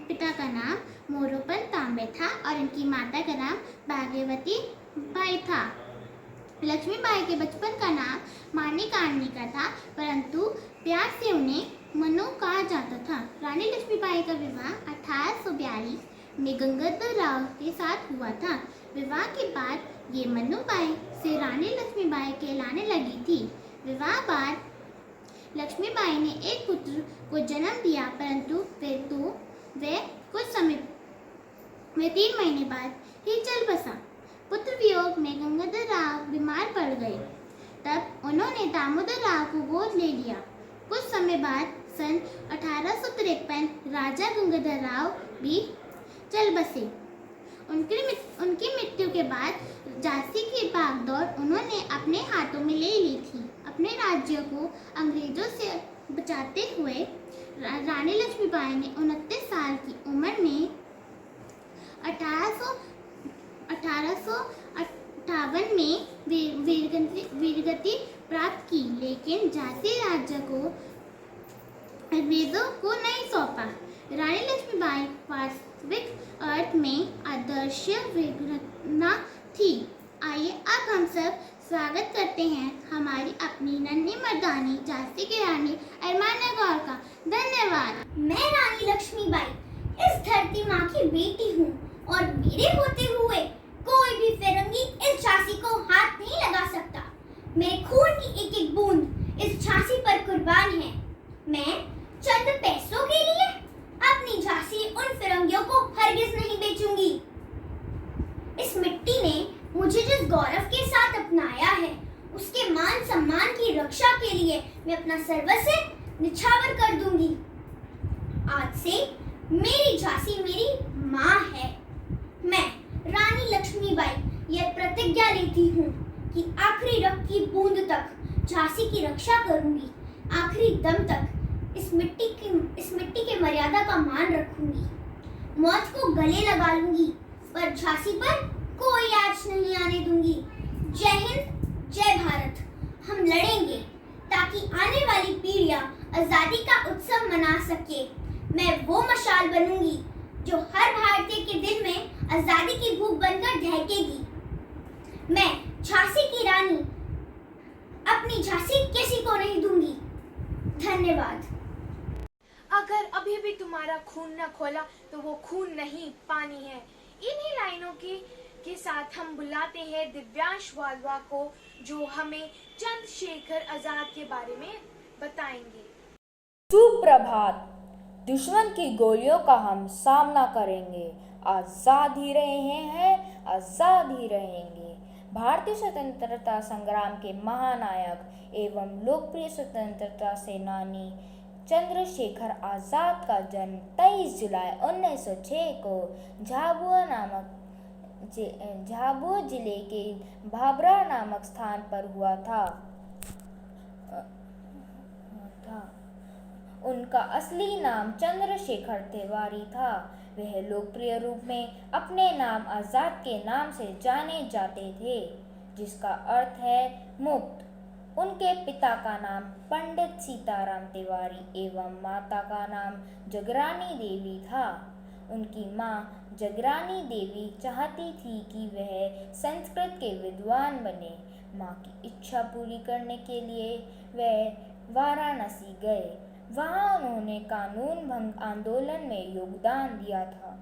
पिता का नाम मोरोपंत तांबे था और इनकी माता का नाम भाग्यवती बाई था। लक्ष्मीबाई के बचपन का नाम मानिकार्णिका था, परंतु प्यार से उन्हें मनु कहा जाता था। रानी लक्ष्मीबाई का विवाह 1842 में गंगाधर राव के साथ हुआ था। विवाह के बाद ये मनुबाई से रानी लक्ष्मीबाई कहलाने लगी थी। विवाह बाद लक्ष्मीबाई ने एक पुत्र को जन्म दिया, परंतु वे 3 महीने बाद ही चल बसा। पुत्र वियोग में गंगाधर राव बीमार पड़ गए। तब उन्होंने दामोदर राव को गोद ले लिया। कुछ समय बाद सन 1853 राजा गंगाधर राव भी चल बसे। उनकी मृत्यु के बाद झांसी की भागदौड़ उन्होंने अपने हाथों में ले ली थी। अपने राज्य को अंग्रेजों से बचाते हुए रानी लक्ष्मीबाई ने 29 साल की उम्र में 1858 में वीरगति प्राप्त की, लेकिन झांसी राज्य को अंग्रेजों को नहीं सौंपा। रानी लक्ष्मीबाई वास्तविक अर्थ में आदर्श वीरना थी। आइए अब हम सब स्वागत करते हैं हमारी अपनी नन्ही मर्दानी झांसी की रानी अरमाना गौर का। धन्यवाद। मैं रानी लक्ष्मीबाई इस धरती माँ की बेटी हूँ और मेरे होते हुए कोई भी फिरंगी इस झांसी को हाथ नहीं लगा सकता। मेरे खून की एक एक बूंद इस झांसी पर कुर्बान है। मैं चंद पैसों के लिए अपनी झांसी उन फिरंगियों को हरगिज नहीं बेचूंगी। इस मिट्टी ने मुझे जिस गौरव के साथ अपनाया है, उसके मान सम्मान की रक्षा के लिए मैं अपना सर्वस्व निछावर कर दूंगी। आज से मेरी झांसी मेरी माँ है। मैं रानी लक्ष्मीबाई यह प्रतिज्ञा लेती हूँ कि आखिरी रक्त की बूंद तक झांसी की रक्षा करूंगी। आखिरी दम तक इस मिट्टी के मर्यादा का मान रखूंगी। मौत को गले लगा लूंगी, पर झांसी पर कोई आँच नहीं आने दूंगी। जय हिंद, जय भारत। हम लड़ेंगे ताकि आने वाली पीढ़ियां आजादी का उत्सव मना सके। मैं वो मशाल बनूंगी जो हर भारतीय के दिल में आजादी की भूख बनकर दहकेगी। मैं झांसी की रानी अपनी झांसी किसी को नहीं दूंगी। धन्यवाद। अगर अभी भी तुम्हारा खून न खोला तो वो खून नहीं, पानी है। इन्हीं लाइनों के साथ हम बुलाते हैं दिव्यांश वालवा को, जो हमें चंद्रशेखर आजाद के बारे में बताएंगे। सुप्रभात। दुश्मन की गोलियों का हम सामना करेंगे। आजाद ही रहे हैं, आजाद ही रहेंगे। भारतीय स्वतंत्रता संग्राम के महानायक एवं लोकप्रिय स्वतंत्रता सेनानी चंद्रशेखर आजाद का जन्म 23 जुलाई 1906 को झाबुआ जिले के भाबरा नामक स्थान पर हुआ था। उनका असली नाम चंद्रशेखर तिवारी था। वह लोकप्रिय रूप में अपने नाम आजाद के नाम से जाने जाते थे, जिसका अर्थ है मुक्त। उनके पिता का नाम पंडित सीताराम तिवारी एवं माता का नाम जगरानी देवी था। उनकी माँ जगरानी देवी चाहती थी कि वह संस्कृत के विद्वान बने। माँ की इच्छा पूरी करने के लिए वह वाराणसी गए। वहाँ उन्होंने कानून भंग आंदोलन में योगदान दिया था।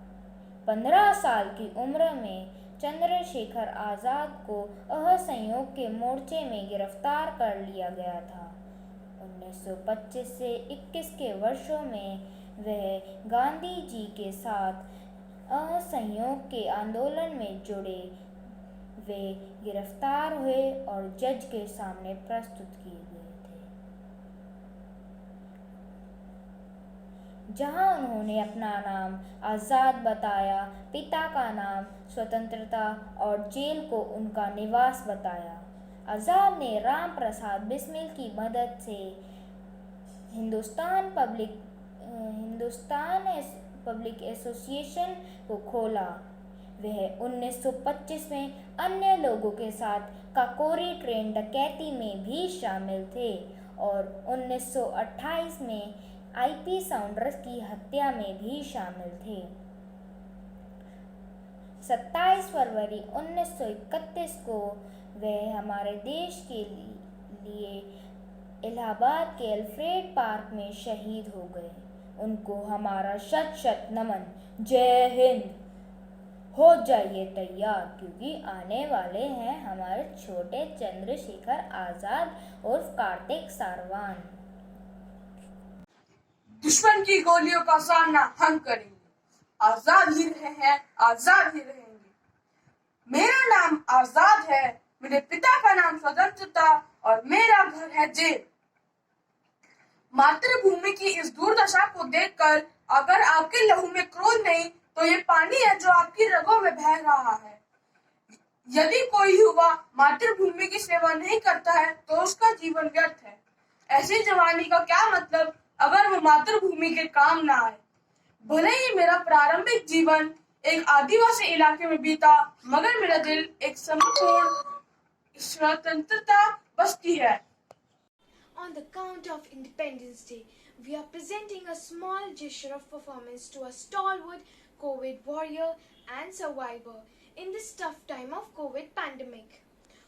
15 साल की उम्र में चंद्रशेखर आजाद को असहयोग के मोर्चे में गिरफ्तार कर लिया गया था। 1925 से 21 के वर्षों में वह गांधी जी के साथ असहयोग के आंदोलन में जुड़े। वे गिरफ्तार हुए और जज के सामने प्रस्तुत किए गए थे, जहां उन्होंने अपना नाम आज़ाद बताया, पिता का नाम स्वतंत्रता और जेल को उनका निवास बताया। आज़ाद ने राम प्रसाद बिस्मिल की मदद से हिंदुस्तान पब्लिक एसोसिएशन को खोला। वह 1925 में अन्य लोगों के साथ काकोरी ट्रेन डकैती में भी शामिल थे और 1928 में आईपी साउंडर्स की हत्या में भी शामिल थे। 27 फरवरी 1931 को वह हमारे देश के लिए इलाहाबाद के अल्फ्रेड पार्क में शहीद हो गए। उनको हमारा शत शत नमन। जय हिंद। हो जाइए तैयार, क्योंकि आने वाले हैं हमारे छोटे चंद्रशेखर आजाद उर्फ कार्तिक सारवान। दुश्मन की गोलियों का सामना हम करेंगे, आजाद ही रहे हैं, आजाद ही रहेंगे। मेरा नाम आजाद है, मेरे पिता का नाम स्वतंत्रता और मेरा घर है जेल। मातृभूमि की इस दुर्दशा को देखकर अगर आपके लहू में क्रोध नहीं तो ये पानी है जो आपकी रगों में बह रहा है। यदि कोई युवा मातृभूमि की सेवा नहीं करता है तो उसका जीवन व्यर्थ है। ऐसी जवानी का क्या मतलब अगर वो मातृभूमि के काम ना आए। भले ही मेरा प्रारंभिक जीवन एक आदिवासी इलाके में बीता, मगर मेरा दिल एक संपूर्ण स्वतंत्रता बस्ती है। On the count of Independence Day, we are presenting a small gesture of performance to a stalwart COVID warrior and survivor in this tough time of COVID pandemic.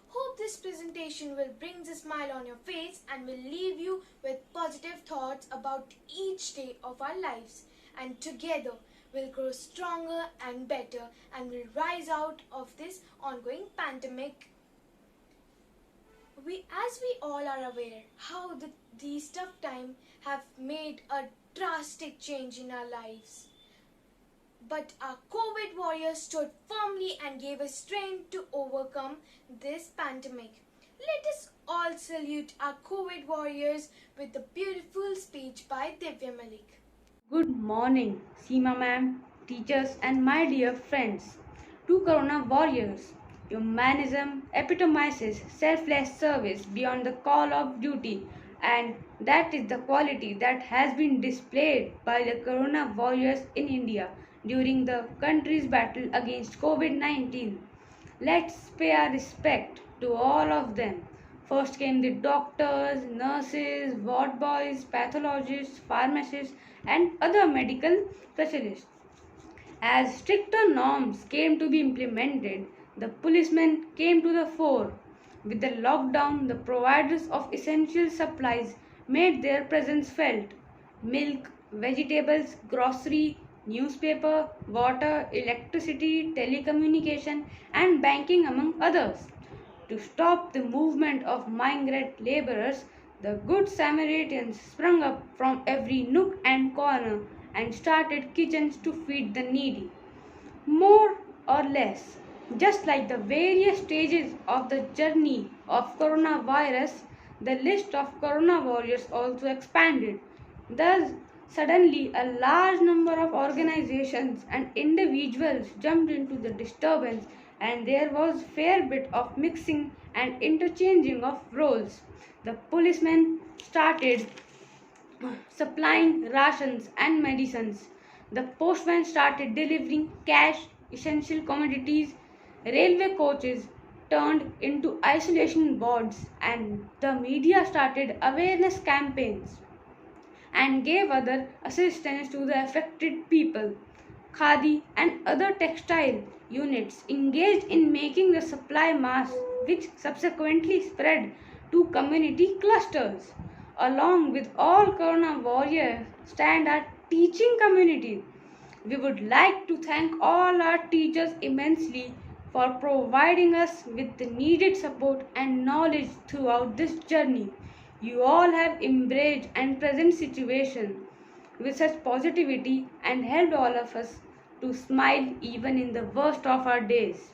Hope this presentation will bring a smile on your face and will leave you with positive thoughts about each day of our lives. And together we'll grow stronger and better and will rise out of this ongoing pandemic. As we all are aware how these tough times have made a drastic change in our lives. But our COVID warriors stood firmly and gave us strength to overcome this pandemic. Let us all salute our COVID warriors with a beautiful speech by Divya Malik. Good morning, Seema ma'am, teachers and my dear friends. To Corona warriors, humanism epitomizes selfless service beyond the call of duty, and that is the quality that has been displayed by the Corona warriors in India during the country's battle against COVID-19. Let's pay our respect to all of them. First came the doctors, nurses, ward boys, pathologists, pharmacists, and other medical specialists. As stricter norms came to be implemented, the policemen came to the fore. With the lockdown, the providers of essential supplies made their presence felt. Milk, vegetables, grocery, newspaper, water, electricity, telecommunication, and banking, among others. To stop the movement of migrant laborers, the Good Samaritans sprung up from every nook and corner and started kitchens to feed the needy. More or less, just like the various stages of the journey of coronavirus, the list of corona warriors also expanded. Thus, suddenly a large number of organizations and individuals jumped into the disturbance, and there was fair bit of mixing and interchanging of roles. The policemen started supplying rations and medicines. The postmen started delivering cash, essential commodities. Railway coaches turned into isolation wards, and the media started awareness campaigns and gave other assistance to the affected people. Khadi and other textile units engaged in making the supply mass, which subsequently spread to community clusters. Along with all Corona warriors stand our teaching community. We would like to thank all our teachers immensely for providing us with the needed support and knowledge throughout this journey. You all have embraced and present situation with such positivity and helped all of us to smile even in the worst of our days.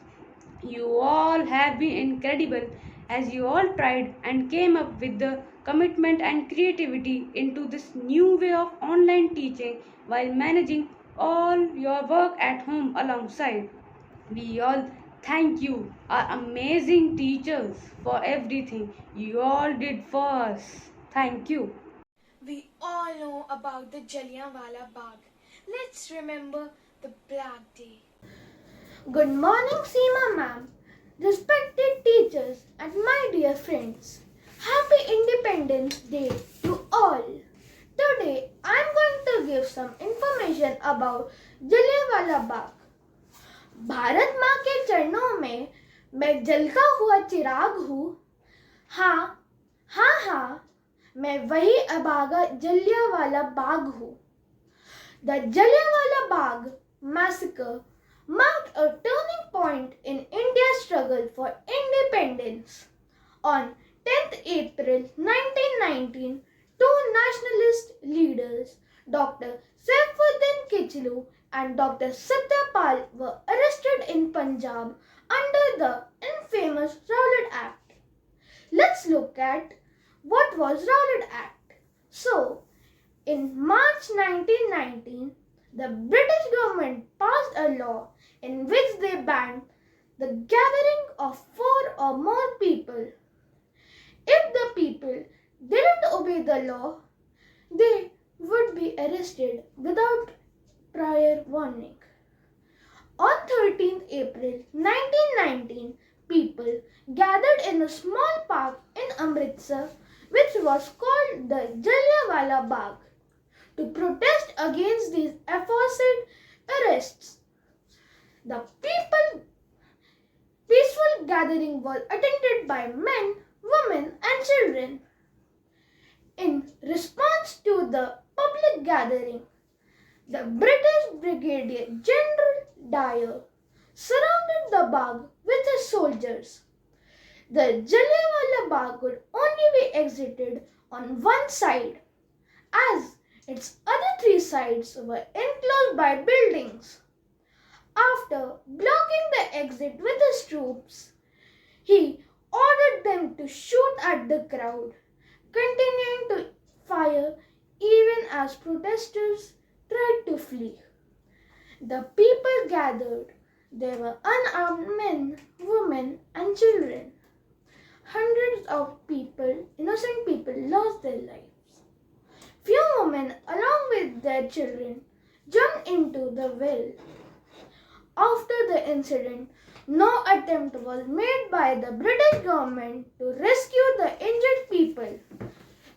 You all have been incredible as you all tried and came up with the commitment and creativity into this new way of online teaching while managing all your work at home alongside. We all thank you, our amazing teachers, for everything you all did for us. Thank you. We all know about the Jallianwala Bagh. Let's remember the Black Day. Good morning, Seema ma'am, respected teachers, and my dear friends. Happy Independence Day to all. Today, I am going to give some information about Jallianwala Bagh. Bharat माँ के चरणों में मैं जलता हुआ चिराग हूँ. हाँ, मैं वही अभागा जलियांवाला बाग हूँ. The Jallianwala Bagh massacre marked a turning point in India's struggle for independence. On 10th April 1919, two nationalist leaders, Dr. Saifuddin Kichlu and Dr. Satyapal, were arrested in Punjab under the infamous Rowlatt Act. Let's look at what was Rowlatt Act. So, in March 1919, the British government passed a law in which they banned the gathering of 4 or more people. If the people didn't obey the law, they would be arrested without prior warning. On 13th April 1919, people gathered in a small park in Amritsar, which was called the Jallianwala Bagh, to protest against these aforesaid arrests. The peaceful gathering was attended by men, women and children. In response to the public gathering, the British Brigadier General Dyer surrounded the Bagh with his soldiers. The Jallianwala Bagh could only be exited on one side, as its other 3 sides were enclosed by buildings. After blocking the exit with his troops, he ordered them to shoot at the crowd, continuing to fire even as protesters tried to flee. The people gathered. There were unarmed men, women and children. Hundreds of people, innocent people, lost their lives. Few women, along with their children, jumped into the well. After the incident, no attempt was made by the British government to rescue the injured people.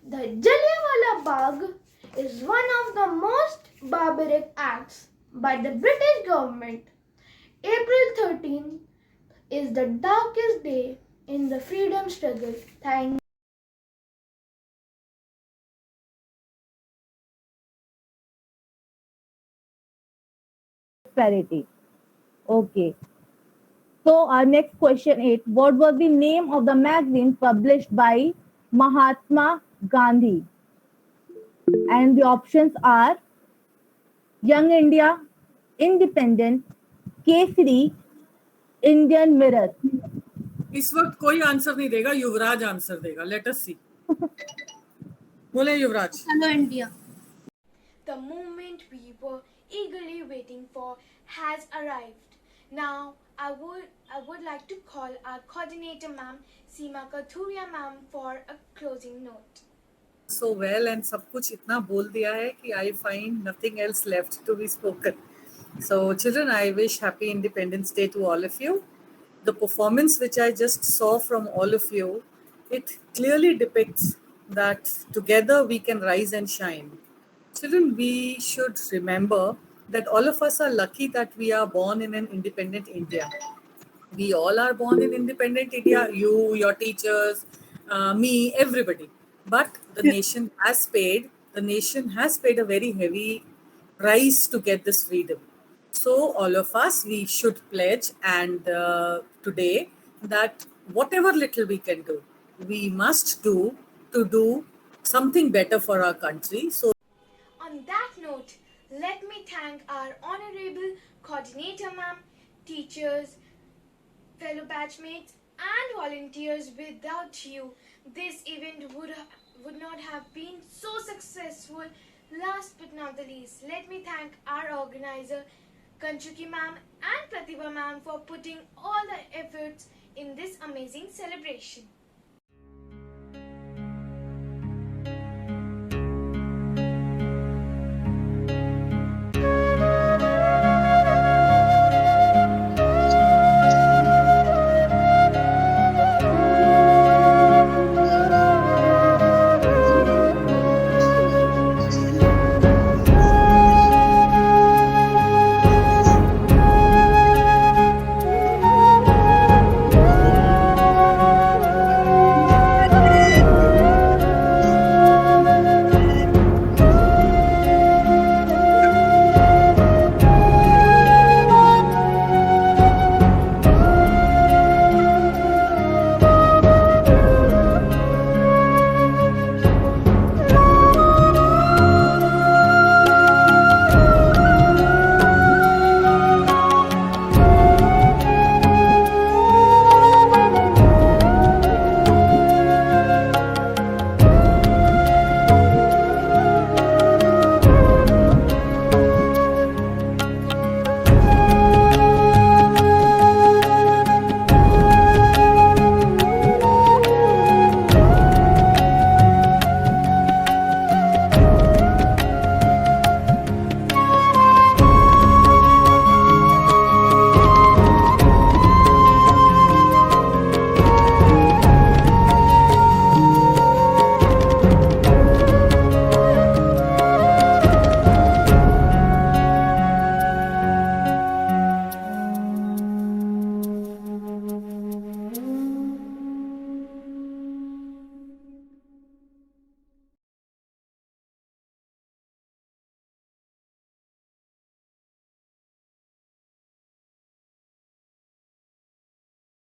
The Jallianwala Bagh is one of the most barbaric acts by the British government. April 13th is the darkest day in the freedom struggle. Thank you. Prosperity. Okay. So our next question is, what was the name of the magazine published by Mahatma Gandhi? And the options are Young India, Independent, Kesari, Indian Mirror. इस वक्त कोई answer नहीं देगा, युवराज answer देगा. Let us सी. बोले युवराज. Hello India. The moment we were eagerly waiting for has arrived. Now I would like to call our coordinator ma'am, Seema Kathuria ma'am, for a closing note. So well and सब कुछ इतना बोल दिया है कि I find nothing else left to be spoken. So children, I wish happy Independence Day to all of you. The performance which I just saw from all of you, it clearly depicts that together we can rise and shine. Children, we should remember that all of us are lucky that we are born in an independent India. We all are born in independent India, you, your teachers, me, everybody. But the nation has paid a very heavy price to get this freedom. So all of us, we should pledge and today that whatever little we can do, we must do to do something better for our country. So on that note, let me thank our honorable coordinator ma'am, teachers, fellow batchmates and volunteers. Without you, this event would not have been so successful. Last but not the least, let me thank our organizer, Kanchuki ma'am and Pratibha ma'am, for putting all the efforts in this amazing celebration.